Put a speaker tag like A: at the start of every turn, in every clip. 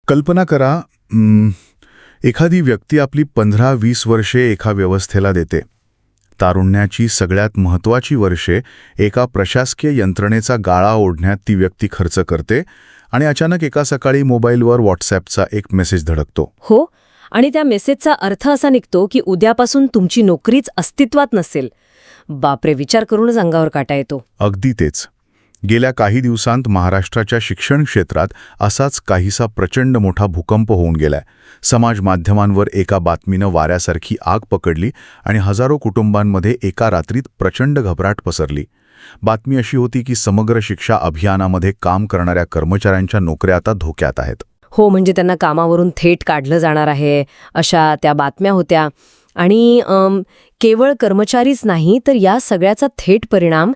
A: कल्पना करा, एखादी व्यक्ती आपली 15-20 वर्षे एका व्यवस्थेला देते. तारुण्याची सगळ्यात महत्त्वाची वर्षे एका प्रशासकीय यंत्रणेचा गाळा ओढण्यात ती व्यक्ती खर्च करते आणि अचानक एका सकाळी मोबाईलवर व्हॉट्सॲपचा एक मेसेज धडकतो.
B: हो, आणि त्या मेसेजचा अर्थ असा निघतो की उद्यापासून तुमची नोकरीच अस्तित्वात नसेल. बापरे, विचार करूनच अंगावर काटा येतो.
A: अगदी तेच. गेल्या काही दिवसांत महाराष्ट्राच्या शिक्षण क्षेत्रात असाच काहीसा प्रचंड मोठा भूकंप होऊन गेलाय. समाज माध्यमांवर एका बातमीनं वाऱ्यासारखी आग पकडली आणि हजारो कुटुंबांमध्ये एका रात्रीत प्रचंड घबराट पसरली. बातमी अशी होती की समग्र शिक्षा अभियानामध्ये काम करणाऱ्या कर्मचाऱ्यांच्या नोकऱ्या आता धोक्यात आहेत.
B: हो, म्हणजे त्यांना कामावरून थेट काढलं जाणार आहे, अशा त्या बातम्या होत्या. आणि केवळ कर्मचारीच नाही, तर या सगळ्याचा थेट परिणाम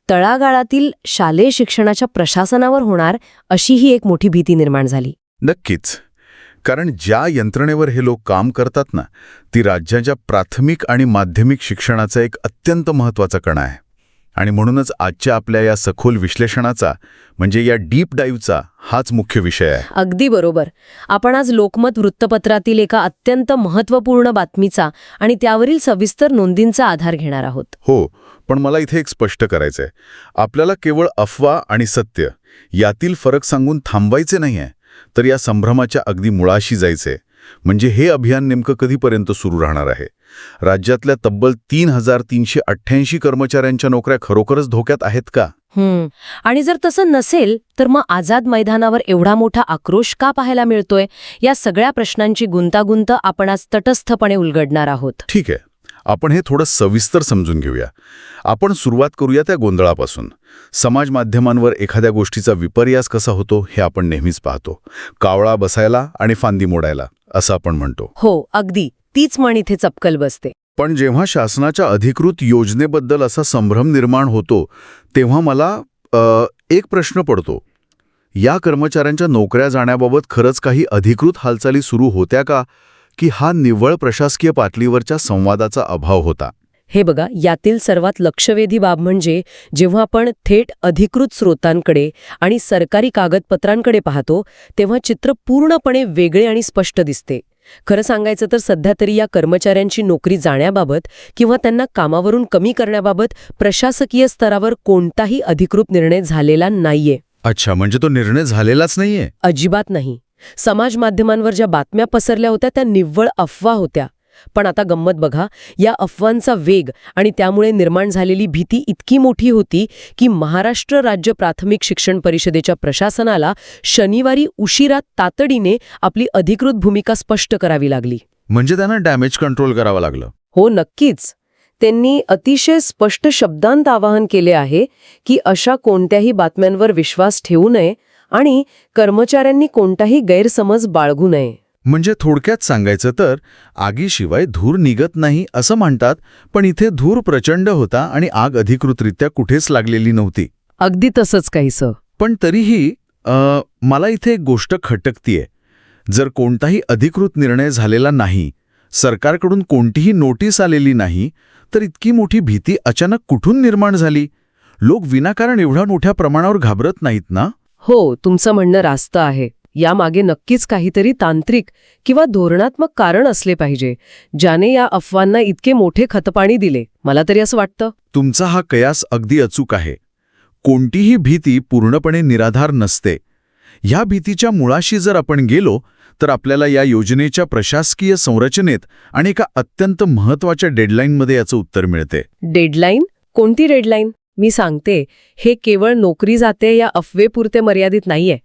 B: तळागाळातील शालेय शिक्षणाच्या प्रशासनावर होणार, अशी ही एक मोठी भीती निर्माण झाली.
A: नक्कीच. कारण ज्या यंत्रणेवर हे लोक काम करतात ना, ती राज्याच्या प्राथमिक आणि माध्यमिक शिक्षणाचा एक अत्यंत महत्त्वाचा कणा आहे. आणि म्हणूनच आजच्या आपल्या या सखोल विश्लेषणाचा, म्हणजे या डीप डाईव्हचा हाच मुख्य विषय आहे.
B: अगदी बरोबर. आपण आज लोकमत वृत्तपत्रातील एका अत्यंत महत्त्वपूर्ण बातमीचा आणि त्यावरील सविस्तर नोंदींचा आधार घेणार आहोत.
A: हो, पण मला इथे एक स्पष्ट करायचंय. आपल्याला केवळ अफवा आणि सत्य यातील फरक सांगून थांबायचे नाहीये, तर या संभ्रमाच्या अगदी मुळाशी जायचे. म्हणजे हे अभियान नेमकं कधीपर्यंत सुरू राहणार आहे? राज्यातल्या तब्बल 3,388 कर्मचाऱ्यांच्या नोकऱ्या खरोखरच धोक्यात आहेत का?
B: आणि जर तसं नसेल, तर मग आझाद मैदानावर एवढा मोठा आक्रोश का पाहायला मिळतोय? या सगळ्या प्रश्नांची गुंतागुंत आपण आज तटस्थपणे उलगडणार आहोत.
A: ठीक आहे, आपण हे थोडं सविस्तर समजून घेऊया. आपण सुरुवात करूया त्या गोंधळापासून. समाज माध्यमांवर एखाद्या गोष्टीचा विपर्यास कसा होतो हे आपण नेहमीच पाहतो. कावळा बसायला आणि फांदी मोडायला, असं आपण म्हणतो.
B: हो, अगदी तीच म्हण इथे चपकल बसते.
A: पण जेव्हा शासनाच्या अधिकृत योजनेबद्दल असा संभ्रम निर्माण होतो, तेव्हा मला एक प्रश्न पडतो. या कर्मचाऱ्यांच्या नोकऱ्या जाण्याबाबत खरंच काही अधिकृत हालचाली सुरू होत्या का, की हा निव्वळ प्रशासकीय पातळीवरच्या संवादाचा अभाव होता?
B: हे बघा, यातील सर्वात लक्षवेधी बाब म्हणजे जेव्हा आपण थेट अधिकृत स्रोतांकडे आणि सरकारी कागदपत्रांकडे पाहतो, तेव्हा चित्र पूर्णपणे वेगळे आणि स्पष्ट दिसते. खरं सांगायचं तर सध्या तरी या कर्मचाऱ्यांची नोकरी जाण्याबाबत किंवा त्यांना कामावरून कमी करण्याबाबत प्रशासकीय स्तरावर कोणताही अधिकृत निर्णय झालेला नाहीये.
A: अच्छा, म्हणजे तो निर्णय झालेलाच नाहीये?
B: अजिबात नाही. समाज माध्यमांवर ज्या बातम्या पसरल्या होत्या त्या निव्वळ अफवा होत्या. पण आता गंमत बघा, या अफवांचा वेग आणि त्यामुळे निर्माण झालेली भीती इतकी मोठी होती की महाराष्ट्र राज्य प्राथमिक शिक्षण परिषदेच्या प्रशासनाला शनिवारी उशिरा तातडीने आपली अधिकृत भूमिका स्पष्ट करावी लागली.
A: म्हणजे त्यांना डॅमेज कंट्रोल करावं लागलं?
B: हो, नक्कीच. त्यांनी अतिशय स्पष्ट शब्दांत आवाहन केले आहे की अशा कोणत्याही बातम्यांवर विश्वास ठेवू नये आणि कर्मचाऱ्यांनी कोणताही गैरसमज बाळगू नये.
A: म्हणजे थोडक्यात सांगायचं तर आगीशिवाय धूर निघत नाही असं म्हणतात, पण इथे धूर प्रचंड होता आणि आग अधिकृतरित्या कुठेच लागलेली नव्हती.
B: अगदी तसंच काहीसं.
A: पण तरीही मला इथे एक गोष्ट खटकतीये. जर कोणताही अधिकृत निर्णय झालेला नाही, सरकारकडून कोणतीही नोटीस आलेली नाही, तर इतकी मोठी भीती अचानक कुठून निर्माण झाली? लोक विनाकारण एवढ्या मोठ्या प्रमाणावर घाबरत नाहीत ना?
B: हो, तुमचं म्हणणं रास्त आहे. यामागे नक्कीच काहीतरी तांत्रिक किंवा धोरणात्मक कारण असले पाहिजे, ज्याने या अफवांना इतके मोठे खतपाणी दिले. मला तरी असं वाटतं.
A: तुमचा हा कयास अगदी अचूक आहे. कोणतीही भीती पूर्णपणे निराधार नसते. ह्या भीतीच्या मुळाशी जर आपण गेलो, तर आपल्याला या योजनेच्या प्रशासकीय संरचनेत आणि एका अत्यंत महत्त्वाच्या डेडलाईनमध्ये याचं उत्तर मिळते.
B: डेडलाईन? कोणती डेडलाईन? मी सांगते, हे केवळ नोकरी जाते या अफवेपुरते मर्यादित नाहीये.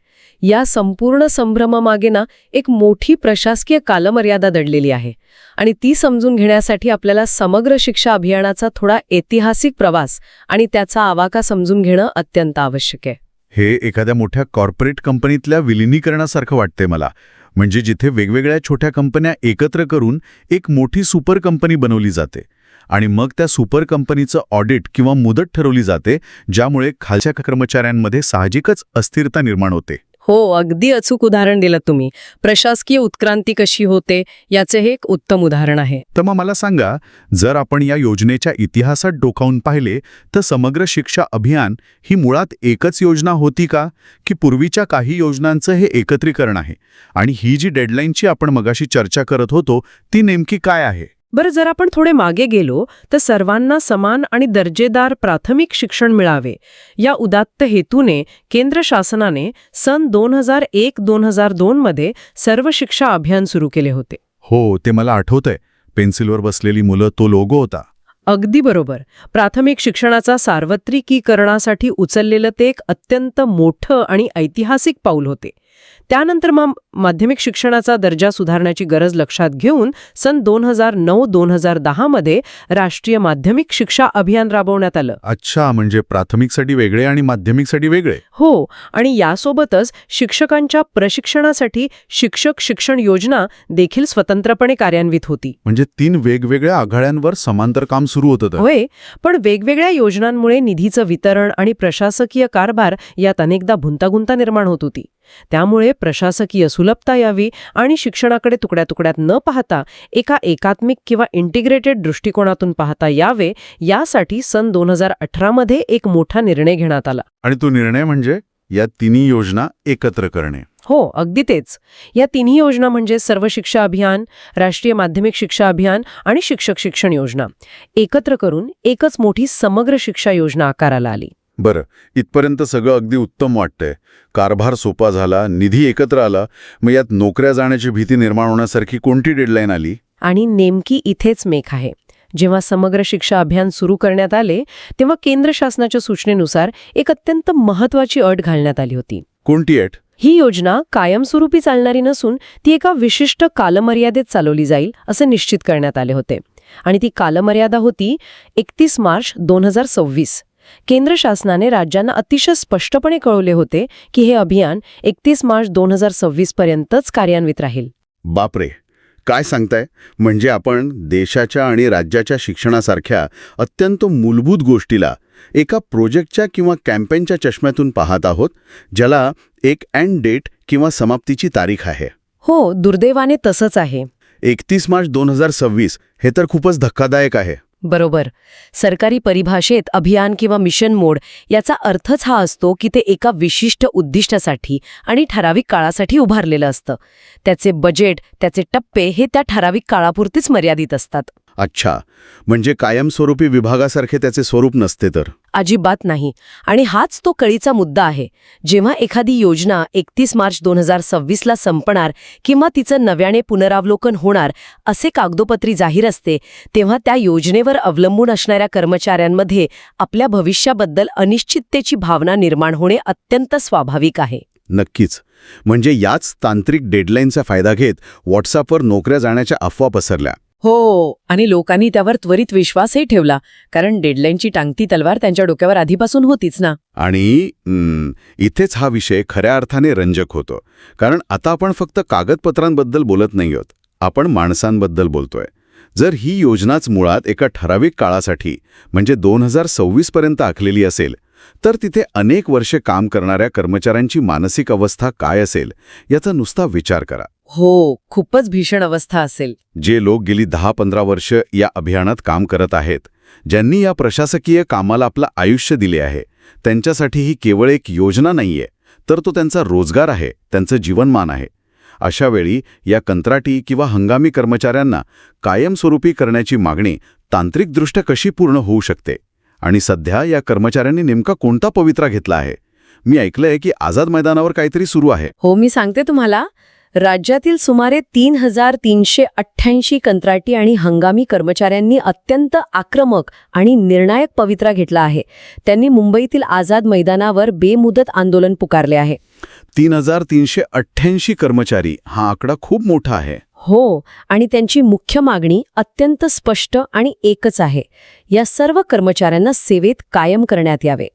B: या संपूर्ण संभ्रमामागे ना एक मोठी प्रशासकीय कालमर्यादा दडलेली आहे. आणि ती समजून घेण्यासाठी आपल्याला समग्र शिक्षा अभियानाचा थोडा ऐतिहासिक प्रवास आणि त्याचा आवाका समजून घेणं अत्यंत आवश्यक आहे.
A: हे एखाद्या मोठ्या कॉर्पोरेट कंपनीतल्या विलिनीकरणासारखं वाटते मला. म्हणजे जिथे वेगवेगळ्या छोट्या कंपन्या एकत्र करून एक मोठी सुपर कंपनी बनवली जाते आणि मग त्या सुपर कंपनीचं ऑडिट किंवा मुदत ठरवली जाते, ज्यामुळे खालच्या कर्मचाऱ्यांमध्ये साहजिकच अस्थिरता निर्माण होते.
B: हो, अगदी अचूक उदाहरण दिलं तुम्ही. प्रशासकीय उत्क्रांती कशी होते याचे हे एक उत्तम उदाहरण आहे.
A: तर मग मला सांगा, जर आपण या योजनेच्या इतिहासात डोकावून पाहिले तर समग्र शिक्षा अभियान ही मुळात एकच योजना होती का, की पूर्वीच्या काही योजनांचं हे एकत्रीकरण आहे? आणि ही जी डेडलाईनची आपण मगाशी चर्चा करत होतो ती नेमकी काय आहे?
B: बरं, जर आपण थोडे मागे गेलो तर सर्वांना समान आणि दर्जेदार प्राथमिक शिक्षण मिळावे या उदात्त हेतूने केंद्र शासनाने सन 2001-2002 मध्ये सर्व शिक्षा अभियान सुरू केले होते.
A: हो, ते मला आठवतंय. पेन्सिलवर बसलेली मुलं तो लोगो होता.
B: अगदी बरोबर. प्राथमिक शिक्षणाचा सार्वत्रिकीकरणासाठी उचललेलं ते एक अत्यंत मोठं आणि ऐतिहासिक पाऊल होते. त्यानंतर माध्यमिक शिक्षणाचा दर्जा सुधारण्याची गरज लक्षात घेऊन सन 2009-2010 मध्ये राष्ट्रीय माध्यमिक शिक्षा अभियान राबवण्यात आलं.
A: अच्छा, म्हणजे प्राथमिकसाठी वेगळे आणि माध्यमिकसाठी वेगळे?
B: हो, आणि यासोबतच शिक्षकांच्या प्रशिक्षणासाठी शिक्षक शिक्षण योजना देखील स्वतंत्रपणे कार्यान्वित होती.
A: म्हणजे 3 वेगवेगळ्या आघाड्यांवर समांतर काम सुरू होतं.
B: होय, पण वेगवेगळ्या योजनांमुळे निधीचं वितरण आणि प्रशासकीय कारभार यात अनेकदा गुंतागुंता निर्माण होत होती. त्यामुळे प्रशासकीय सुलभता यावी आणि शिक्षणाकडे तुकड्या तुकड्यात न पाहता एका एकात्मिक किंवा इंटिग्रेटेड दृष्टिकोनातून पाहता यावे यासाठी सन 2018 मध्ये एक मोठा निर्णय घेण्यात आला.
A: आणि तो निर्णय म्हणजे या तिन्ही योजना एकत्र करणे.
B: हो, अगदी तेच. या तिन्ही योजना म्हणजे सर्व शिक्षा अभियान, राष्ट्रीय माध्यमिक शिक्षा अभियान आणि शिक्षक शिक्षण योजना एकत्र करून एकच मोठी समग्र शिक्षा योजना आकाराला आली.
A: बरं, इथपर्यंत सगळं अगदी उत्तम वाटतंय. कारभार सोपा झाला, निधी एकत्र आला, मग यात नोकऱ्या जाण्याची भीती निर्माण होण्यासारखी कोणती डेडलाईन आली?
B: आणि नेमकी इथेच मेख आहे. जेव्हा समग्र शिक्षा अभियान सुरू करण्यात आले तेव्हा केंद्र शासनाच्या सूचनेनुसार एक अत्यंत महत्त्वाची अट घालण्यात आली होती.
A: कोणती अट?
B: ही योजना कायमस्वरूपी चालणारी नसून ती एका विशिष्ट कालमर्यादेत चालवली जाईल असं निश्चित करण्यात आले होते. आणि ती कालमर्यादा होती 31 मार्च 2026. केंद्र शासनाने राज्यांना अतिशय स्पष्टपणे कळवले होते की हे अभियान 31 मार्च 2026 पर्यंतच कार्यान्वित राहील.
A: बापरे, काय सांगताय? म्हणजे आपण देशाच्या आणि राज्याच्या शिक्षणासारख्या अत्यंत मूलभूत गोष्टीला एका प्रोजेक्टच्या किंवा कॅम्पेनच्या चष्म्यातून पाहत आहोत, ज्याला एक एंड डेट किंवा समाप्तीची तारीख आहे.
B: हो, दुर्दैवाने तसंच आहे.
A: 31 मार्च 2026 हे तर खूपच धक्कादायक आहे.
B: बरोबर. सरकारी परिभाषेत अभियान किंवा मिशन मोड याचा अर्थच हा असतो की ते एका विशिष्ट उद्दिष्टासाठी आणि ठराविक काळासाठी उभारलेलं असतं. त्याचे बजेट, त्याचे टप्पे हे त्या ठराविक काळापुरतीच मर्यादित असतात.
A: अच्छा, म्हणजे कायमस्वरूपी विभागासारखे त्याचे स्वरूप नसते तर?
B: अजिबात नाही. आणि हाच तो कळीचा मुद्दा आहे. जेव्हा एखादी योजना 31 मार्च 2026ला संपणार किंवा तिचं नव्याने पुनरावलोकन होणार असे कागदोपत्री जाहीर असते, तेव्हा त्या योजनेवर अवलंबून असणाऱ्या कर्मचाऱ्यांमध्ये आपल्या भविष्याबद्दल अनिश्चिततेची भावना निर्माण होणे अत्यंत स्वाभाविक आहे.
A: नक्कीच. म्हणजे याच तांत्रिक डेडलाईनचा फायदा घेत व्हॉट्सअपवर नोकऱ्या जाण्याच्या अफवा पसरल्या.
B: हो, आणि लोकांनी त्यावर त्वरित विश्वासही ठेवला, कारण डेडलाईनची टांगती तलवार त्यांच्या डोक्यावर आधीपासून होतीच ना.
A: आणि इथेच हा विषय खऱ्या अर्थाने रंजक होतो. कारण आता आपण फक्त कागदपत्रांबद्दल बोलत नाही आहोत, आपण माणसांबद्दल बोलतोय. जर ही योजनाच मुळात एका ठराविक काळासाठी म्हणजे 2026 पर्यंत आखलेली असेल, तर तिथे अनेक वर्षे काम करणाऱ्या कर्मचाऱ्यांची मानसिक अवस्था काय असेल याचा नुसता विचार करा.
B: हो, खूपच भीषण अवस्था असेल.
A: जे लोक गेली 10-15 वर्ष या अभियानात काम करत आहेत, ज्यांनी या प्रशासकीय कामाला आपलं आयुष्य दिले आहे, त्यांच्यासाठी ही केवळ एक योजना नाहीये, तर तो त्यांचा रोजगार आहे, त्यांचं जीवनमान आहे. अशा वेळी या कंत्राटी किंवा हंगामी कर्मचाऱ्यांना कायमस्वरूपी करण्याची मागणी तांत्रिकदृष्ट्या कशी पूर्ण होऊ शकते? आणि सध्या या कर्मचाऱ्यांनी नेमका कोणता पवित्रा घेतला आहे? मी ऐकलंय की आझाद मैदानावर काहीतरी सुरू आहे.
B: हो, मी सांगते तुम्हाला. राज्यातील सुमारे 3,388 कंत्राटी आणि हंगामी कर्मचाऱ्यांनी अत्यंत आक्रमक आणि निर्णायक पवित्रा घेतला आहे. त्यांनी मुंबईतील आझाद मैदानावर बेमुदत आंदोलन पुकारले आहे.
A: 3,388 कर्मचारी, हा आकडा खूप मोठा आहे.
B: हो, आणि त्यांची मुख्य मागणी अत्यंत स्पष्ट आणि एकच आहे. या सर्व कर्मचाऱ्यांना सेवेत कायम करण्यात यावे.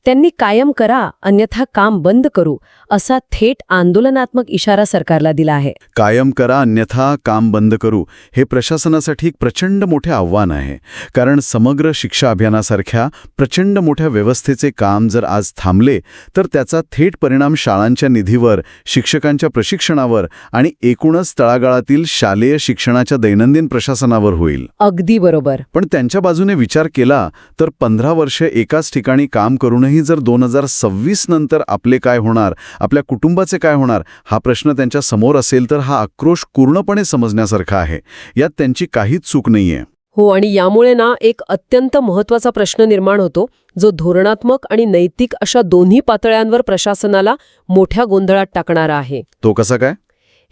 B: त्यांनी कायम करा अन्यथा काम बंद करू असा थेट आंदोलनात्मक इशारा सरकारला दिला आहे.
A: कायम करा अन्यथा काम बंद करू हे प्रशासनासाठी एक प्रचंड मोठे आव्हान आहे. कारण समग्र शिक्षा अभियानासारख्या प्रचंड मोठ्या व्यवस्थेचे काम जर आज थांबले तर त्याचा थेट परिणाम शाळांच्या निधीवर, शिक्षकांच्या प्रशिक्षणावर आणि एकूणच तळागाळातील शालेय शिक्षणाच्या दैनंदिन प्रशासनावर होईल.
B: अगदी बरोबर.
A: पण त्यांच्या बाजूने विचार केला तर 15 वर्षे एकाच ठिकाणी काम करूनही जर 2026 नंतर आपले काय होणार, आपल्या कुटुंबाचे काय होणार हा प्रश्न त्यांच्या समोर असेल तर हा आक्रोश पूर्णपणे समजण्यासारखा आहे. यात त्यांची काहीच चूक नाहीये.
B: हो, आणि यामुळे ना एक अत्यंत महत्त्वाचा प्रश्न निर्माण होतो जो धोरणात्मक आणि नैतिक अशा दोन्ही पातळ्यांवर प्रशासनाला मोठ्या गोंधळात टाकणारा आहे.
A: तो कसा काय?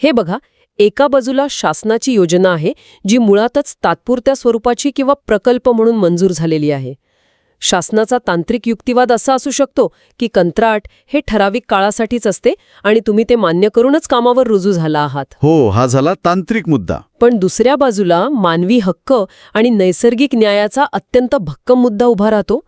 B: हे बघा, एका बाजूला शासनाची योजना आहे जी मुळातच तात्पुरत्या स्वरूपाची किंवा प्रकल्प म्हणून मंजूर झालेली आहे. शासनाचा तांत्रिक युक्तिवाद असा असू शकतो की कंत्राट हे ठराविक काळासाठीच असते आणि तुम्ही ते मान्य करूनच कामावर रुजू झाला आहात.
A: हो, हा झाला तांत्रिक मुद्दा.
B: पण दुसऱ्या बाजूला मानवी हक्क आणि नैसर्गिक न्यायाचा अत्यंत भक्कम मुद्दा उभा राहतो.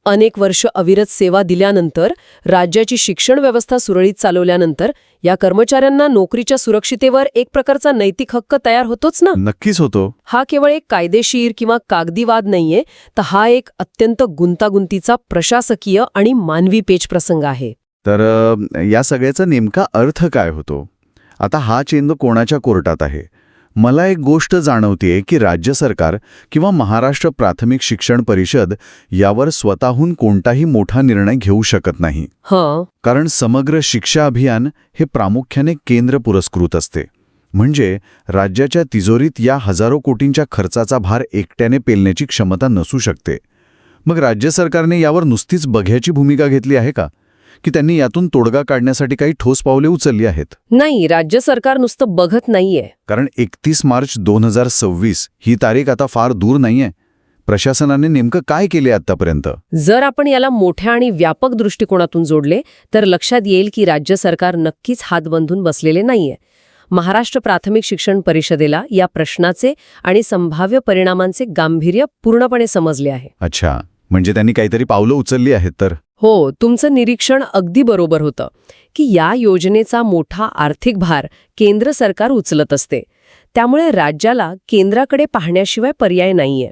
B: अनेक वर्ष अविरत सेवा दिल्यानंतर, राज्याची शिक्षण व्यवस्था सुरळीत चालवल्यानंतर या कर्मचाऱ्यांना नोकरीच्या सुरक्षितेवर एक प्रकारचा नैतिक हक्क तयार होतोच ना.
A: नक्कीच होतो.
B: हा केवळ एक कायदेशीर किंवा कागदी वाद नाहीये, तर हा एक अत्यंत गुंतागुंतीचा प्रशासकीय आणि मानवी पेचप्रसंग आहे.
A: तर या सगळ्याचा नेमका अर्थ काय होतो? आता हा चेंडू कोणाच्या कोर्टात आहे? मला एक गोष्ट जाणवतेय की राज्य सरकार किंवा महाराष्ट्र प्राथमिक शिक्षण परिषद यावर स्वतःहून कोणताही मोठा निर्णय घेऊ शकत नाही. कारण समग्र शिक्षा अभियान हे प्रामुख्याने केंद्र पुरस्कृत असते. म्हणजे राज्याच्या तिजोरीत या हजारो कोटींच्या खर्चाचा भार एकट्याने पेलण्याची क्षमता नसू शकते. मग राज्य सरकारने यावर नुसतीच बघ्याची भूमिका घेतली आहे का? की त्यांनी यातून तोडगा काढण्यासाठी काही ठोस पावले उचलली आहेत?
B: नाही, राज्य सरकार नुसतं बघत नाहीये.
A: कारण 31 मार्च 2026 ही तारीख आता फार दूर नाहीये. प्रशासनाने नेमकं काय केले आतापर्यंत?
B: जर आपण याला मोठ्या आणि व्यापक दृष्टिकोनातून जोडले तर लक्षात येईल की राज्य सरकार नक्कीच हात बांधून बसलेले नाहीये. महाराष्ट्र प्राथमिक शिक्षण परिषदेला या प्रश्नाचे आणि संभाव्य परिणामांचे गांभीर्य पूर्णपणे समजले आहे.
A: अच्छा, म्हणजे त्यांनी काहीतरी पावलं उचलली आहेत तर?
B: हो, तुमचं निरीक्षण अगदी बरोबर होतं की या योजनेचा मोठा आर्थिक भार केंद्र सरकार उचलत असते. त्यामुळे राज्याला केंद्राकडे पाहण्याशिवाय पर्याय नाहीये.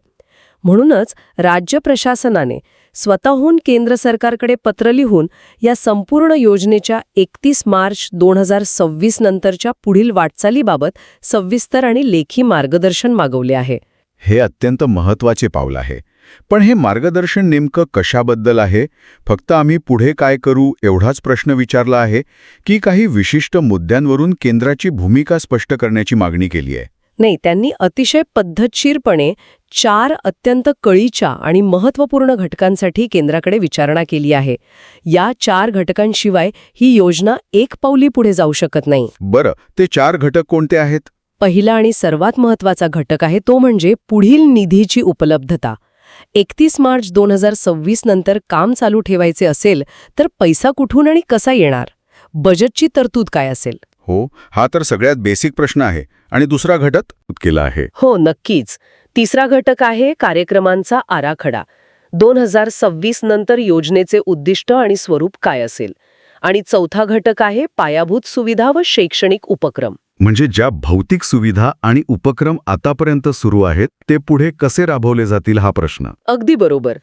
B: म्हणूनच राज्य प्रशासनाने स्वतःहून केंद्र सरकारकडे पत्र लिहून या संपूर्ण योजनेच्या 31 मार्च 2026 नंतरच्या पुढील वाटचालीबाबत सविस्तर आणि लेखी मार्गदर्शन मागवले आहे.
A: हे अत्यंत महत्त्वाचे पाऊल आहे. पण हे मार्गदर्शन नेमकं कशाबद्दल आहे? फक्त आम्ही पुढे काय करू एवढाच प्रश्न विचारला आहे की काही विशिष्ट मुद्द्यांवरून केंद्राची भूमिका स्पष्ट करण्याची मागणी केली आहे?
B: नाही, त्यांनी अतिशय पद्धतशीरपणे 4 अत्यंत कळीच्या आणि महत्त्वपूर्ण घटकांसाठी केंद्राकडे विचारणा केली आहे. या 4 घटकांशिवाय ही योजना एक पाऊली पुढे जाऊ शकत नाही.
A: बरं, ते 4 घटक कोणते आहेत?
B: पहिला आणि सर्वात महत्त्वाचा घटक आहे तो म्हणजे पुढील निधीची उपलब्धता. 31 मार्च 2026 नंतर काम चालू ठेवायचे असेल तर पैसा कुठून आणि कसा येणार? बजेटची तरतूद काय असेल?
A: हो, हा तर सगळ्यात बेसिक प्रश्न आहे. आणि दुसरा घटक केला आहे?
B: हो, नक्कीच. तिसरा घटक आहे कार्यक्रमांचा आराखडा. 2026 नंतर योजनेचे उद्दिष्ट आणि स्वरूप काय असेल? आणि चौथा घटक आहे पायाभूत सुविधा व शैक्षणिक उपक्रम.
A: म्हणजे ज्या भौतिक सुविधा आणि उपक्रम आतापर्यंत सुरू आहेत ते पुढे कसे राबवले जातील हा प्रश्न.
B: अगदी बरोबर.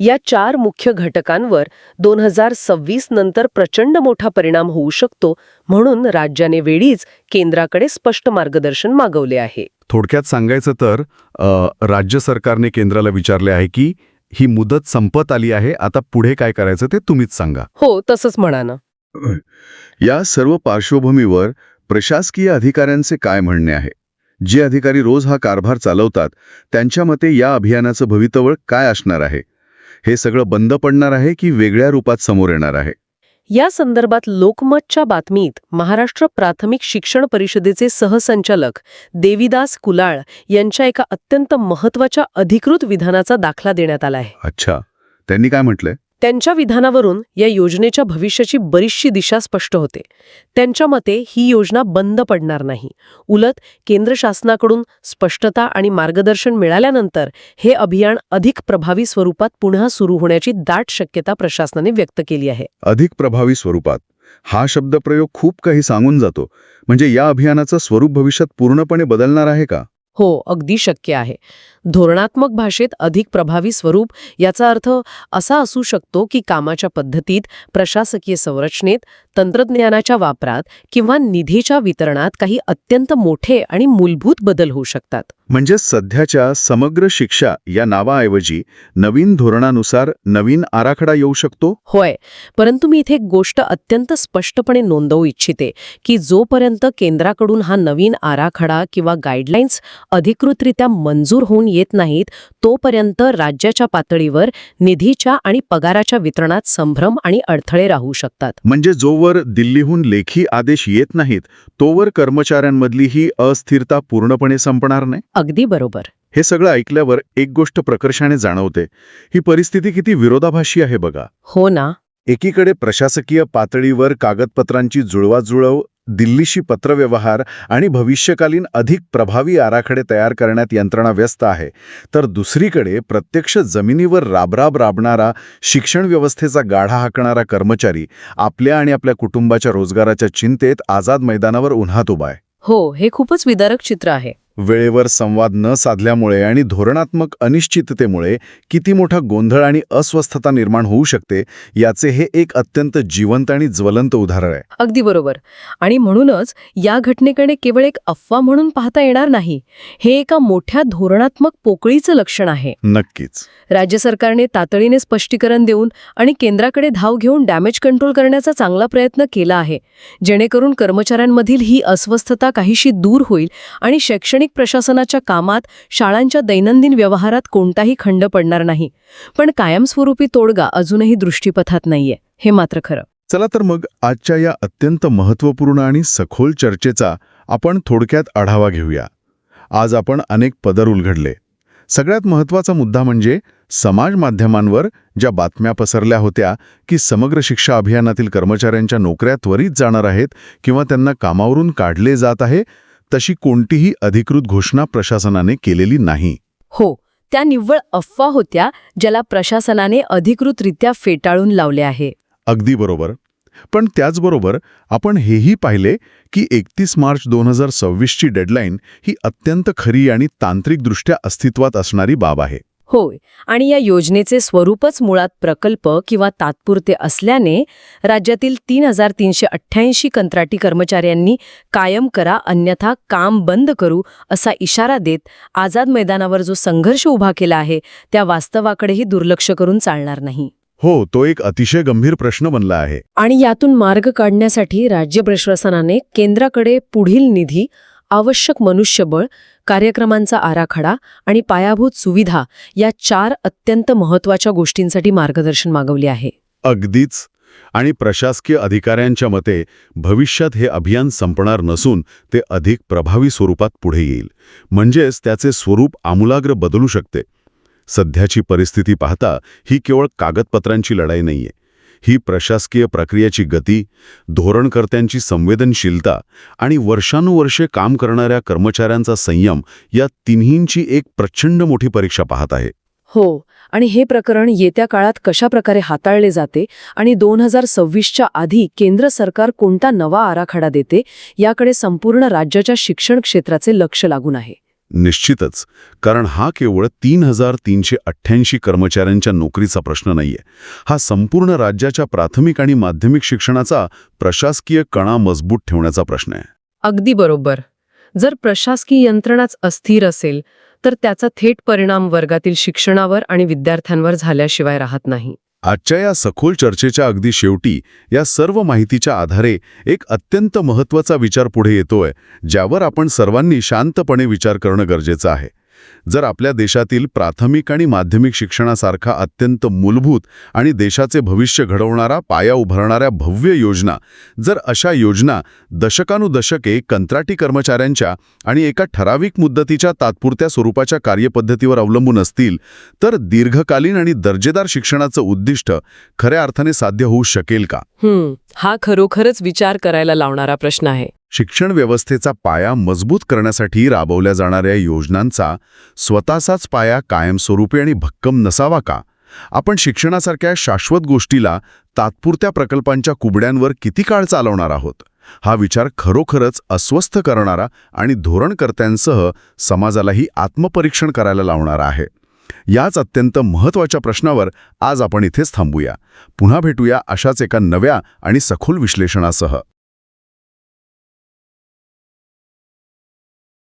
B: या 4 मुख्य घटकांवर 2026 नंतर प्रचंड मोठा परिणाम होऊ शकतो. म्हणून राज्याने वेळीच केंद्राकडे स्पष्ट मार्गदर्शन मागवले आहे.
A: थोडक्यात सांगायचं तर राज्य सरकारने केंद्राला विचारले आहे की ही मुदत संपत आली आहे, आता पुढे काय करायचं ते तुम्हीच सांगा.
B: हो, तसंच म्हणा ना.
A: या सर्व पार्श्वभूमीवर प्रशासकीय अधिकाऱ्यांचे काय म्हणणे आहे? जे अधिकारी रोज हा कारभार चालवतात त्यांच्या मते या अभियानाचं भवितव्य काय असणार आहे? हे सगळं बंद पडणार आहे की वेगळ्या रूपात समोर येणार आहे?
B: या संदर्भात लोकमतच्या बातमीत महाराष्ट्र प्राथमिक शिक्षण परिषदेचे सहसंचालक देविदास कुलाळ यांच्या एका अत्यंत महत्त्वाच्या अधिकृत विधानाचा दाखला देण्यात आला आहे.
A: अच्छा, त्यांनी काय म्हटलंय?
B: त्यांच्या विधानावरून या योजनेच्या भविष्याची बरीचशी दिशा स्पष्ट होते. त्यांच्या मते ही योजना बंद पडणार नाही. उलट केंद्र शासनाकडून स्पष्टता आणि मार्गदर्शन मिळाल्यानंतर हे अभियान अधिक प्रभावी स्वरूपात पुन्हा सुरू होण्याची दाट शक्यता प्रशासनाने व्यक्त केली आहे.
A: अधिक प्रभावी स्वरूपात हा शब्दप्रयोग खूप काही सांगून जातो. म्हणजे या अभियानाचं स्वरूप भविष्यात पूर्णपणे बदलणार आहे का?
B: हो, अगदी शक्य आहे. धोरणात्मक भाषेत अधिक प्रभावी स्वरूप याचा अर्थ असा असू शकतो की कामाच्या पद्धतीत, प्रशासकीय संरचनेत, तंत्रज्ञानाच्या वापरात किंवा निधीच्या वितरणात काही अत्यंत मोठे आणि मूलभूत बदल होऊ शकतात.
A: म्हणजे सध्याच्या समग्र शिक्षा या नावाऐवजी नवीन धोरणानुसार नवीन आराखडा येऊ शकतो?
B: होय, परंतु मी इथे एक गोष्ट अत्यंत स्पष्टपणे नोंदवू इच्छिते की जोपर्यंत केंद्राकडून हा नवीन आराखडा किंवा गाईडलाईन्स अधिकृतरित्या मंजूर होऊन येत नाहीत, तोपर्यंत राज्याच्या पातळीवर निधीच्या आणि पगाराच्या वितरणात संभ्रम आणि अडथळे राहू शकतात.
A: म्हणजे जोवर दिल्लीहून लेखी आदेश येत नाहीत तोवर कर्मचाऱ्यांमधली ही अस्थिरता पूर्णपणे संपणार नाही?
B: अगदी बरोबर.
A: हे सगळं ऐकल्यावर एक गोष्ट प्रकर्षाने जाणवते. ही परिस्थिती किती विरोधाभासी आहे बघा.
B: हो ना.
A: एकीकडे प्रशासकीय पातळीवर कागदपत्रांची जुळवाजुळव, दिल्लीशी पत्रव्यवहार आणि भविष्यकालीन अधिक प्रभावी आराखडे तयार करण्यात यंत्रणा व्यस्त आहे, तर दुसरीकडे प्रत्यक्ष जमिनीवर राबराब राबणारा, शिक्षण व्यवस्थेचा गाढा हाकणारा कर्मचारी आपल्या आणि आपल्या कुटुंबाच्या रोजगाराच्या चिंतेत आझाद मैदानावर उन्हात उभा आहे.
B: हो, हे खूपच विदारक चित्र आहे.
A: वेळेवर संवाद न साधल्यामुळे आणि धोरणात्मक अनिश्चिततेमुळे किती मोठा गोंधळ आणि अस्वस्थता निर्माण होऊ शकते याचे हे एक अत्यंत जिवंत आणि ज्वलंत उदाहरण आहे.
B: अगदी बरोबर. आणि म्हणूनच या घटनेकडे केवळ एक अफवा म्हणून पाहता येणार नाही. हे एका मोठ्या धोरणात्मक पोकळीचं लक्षण आहे.
A: नक्कीच.
B: राज्य सरकारने तातडीने स्पष्टीकरण देऊन आणि केंद्राकडे धाव घेऊन डॅमेज कंट्रोल करण्याचा चांगला प्रयत्न केला आहे, जेणेकरून कर्मचाऱ्यांमधील ही अस्वस्थता काहीशी दूर होईल आणि शैक्षणिक प्रशासनाच्या कामात, शाळांच्या दैनंदिन व्यवहारात कोणताही खंड पडणार नाही. पण कायमस्वरूपी तोडगा अजूनही दृष्टीपथात नाहीये, हे मात्र खरं.
A: चला तर मग आजच्या या अत्यंत महत्त्वपूर्ण आणि सखोल चर्चेचा आपण थोडक्यात आढावा घेऊया. आज आपण अनेक पदर उलगडले. सगळ्यात महत्त्वाचा मुद्दा म्हणजे समाज माध्यमांवर ज्या बातम्या पसरल्या होत्या की समग्र शिक्षा अभियानातील कर्मचाऱ्यांच्या नोकऱ्या त्वरित जाणार आहेत किंवा त्यांना कामावरून काढले जात आहे, तशी कोणतीही अधिकृत घोषणा प्रशासनाने केलेली नाही.
B: हो, त्या निव्वळ अफवा होत्या, ज्याला प्रशासनाने अधिकृतरित्या फेटाळून लावले आहे.
A: अगदी बरोबर. पण त्याचबरोबर आपण हेही पाहिले की 31 मार्च 2026ची डेडलाईन ही अत्यंत खरी आणि तांत्रिकदृष्ट्या अस्तित्वात असणारी बाब आहे.
B: होय, आणि या योजनेचे स्वरूपच मुळात प्रकल्प किंवा तात्पुरते असल्याने राज्यातील 3,388 कंत्राटी कर्मचाऱ्यांनी कायम करा अन्यथा काम बंद करू असा इशारा देत आझाद मैदानावर जो संघर्ष उभा केला आहे त्या वास्तवाकडेही दुर्लक्ष करून चालणार नाही.
A: हो, तो एक अतिशय गंभीर प्रश्न बनला आहे.
B: आणि यातून मार्ग काढण्यासाठी राज्य प्रशासनाने केंद्राकडे पुढील निधी, आवश्यक मनुष्यबळ, कार्यक्रमांचा आराखडा आणि पायाभूत सुविधा या 4 अत्यंत महत्त्वाच्या गोष्टींसाठी मार्गदर्शन मागवले आहे.
A: अगदीच. आणि प्रशासकीय अधिकाऱ्यांच्या मते भविष्यात हे अभियान संपणार नसून ते अधिक प्रभावी स्वरूपात पुढे येईल. म्हणजेच त्याचे स्वरूप आमूलाग्र बदलू शकते. सध्याची परिस्थिती पाहता ही केवळ कागदपत्रांची लढाई नाहीये. ही प्रशासकीय प्रक्रियेची गती, धोरणकर्त्यांची संवेदनशीलता आणि वर्षानुवर्षे काम करणाऱ्या कर्मचाऱ्यांचा संयम या तिन्हींची एक प्रचंड मोठी परीक्षा पाहत आहे.
B: हो, आणि हे प्रकरण येत्या काळात कशा प्रकारे हाताळले जाते आणि 2026च्या आधी केंद्र सरकार कोणता नवा आराखडा देते याकडे संपूर्ण राज्याच्या शिक्षण क्षेत्राचे लक्ष लागून आहे.
A: निश्चितच. कारण हा केवळ 3,388 कर्मचाऱ्यांच्या नोकरीचा प्रश्न नाहीये. हा संपूर्ण राज्याच्या प्राथमिक आणि माध्यमिक शिक्षणाचा प्रशासकीय कणा मजबूत ठेवण्याचा प्रश्न आहे.
B: अगदी बरोबर. जर प्रशासकीय यंत्रणाच अस्थिर असेल तर त्याचा थेट परिणाम वर्गातील शिक्षणावर आणि विद्यार्थ्यांवर झाल्याशिवाय राहत नाही.
A: आजच्या या सखोल चर्चेच्या अगदी शेवटी या सर्व माहितीच्या आधारे एक अत्यंत महत्त्वाचा विचार पुढे येतोय, ज्यावर आपण सर्वांनी शांतपणे विचार करणं गरजेचं आहे. जर आपल्या देशातील प्राथमिक आणि माध्यमिक शिक्षणासारखा अत्यंत मूलभूत आणि देशाचे भविष्य घडवणारा पाया उभारणाऱ्या भव्य योजना, जर अशा योजना दशकानुदशके कंत्राटी कर्मचाऱ्यांच्या आणि एका ठराविक मुदतीच्या तात्पुरत्या स्वरूपाच्या कार्यपद्धतीवर अवलंबून असतील, तर दीर्घकालीन आणि दर्जेदार शिक्षणाचं उद्दिष्ट खऱ्या अर्थाने साध्य होऊ शकेल का?
B: हा खरोखरच विचार करायला लावणारा प्रश्न आहे.
A: शिक्षण व्यवस्थेचा पाया मजबूत करण्यासाठी राबवल्या जाणाऱ्या योजनांचा स्वतःचाच पाया कायमस्वरूपी आणि भक्कम नसावा का? आपण शिक्षणासारख्या शाश्वत गोष्टीला तात्पुरत्या प्रकल्पांच्या कुबड्यांवर किती काळ चालवणार आहोत? हा विचार खरोखरच अस्वस्थ करणारा आणि धोरणकर्त्यांसह समाजालाही आत्मपरीक्षण करायला लावणारा आहे. याच अत्यंत महत्त्वाच्या प्रश्नावर आज आपण इथेच थांबूया. पुन्हा भेटूया अशाच एका नव्या आणि सखोल विश्लेषणासह.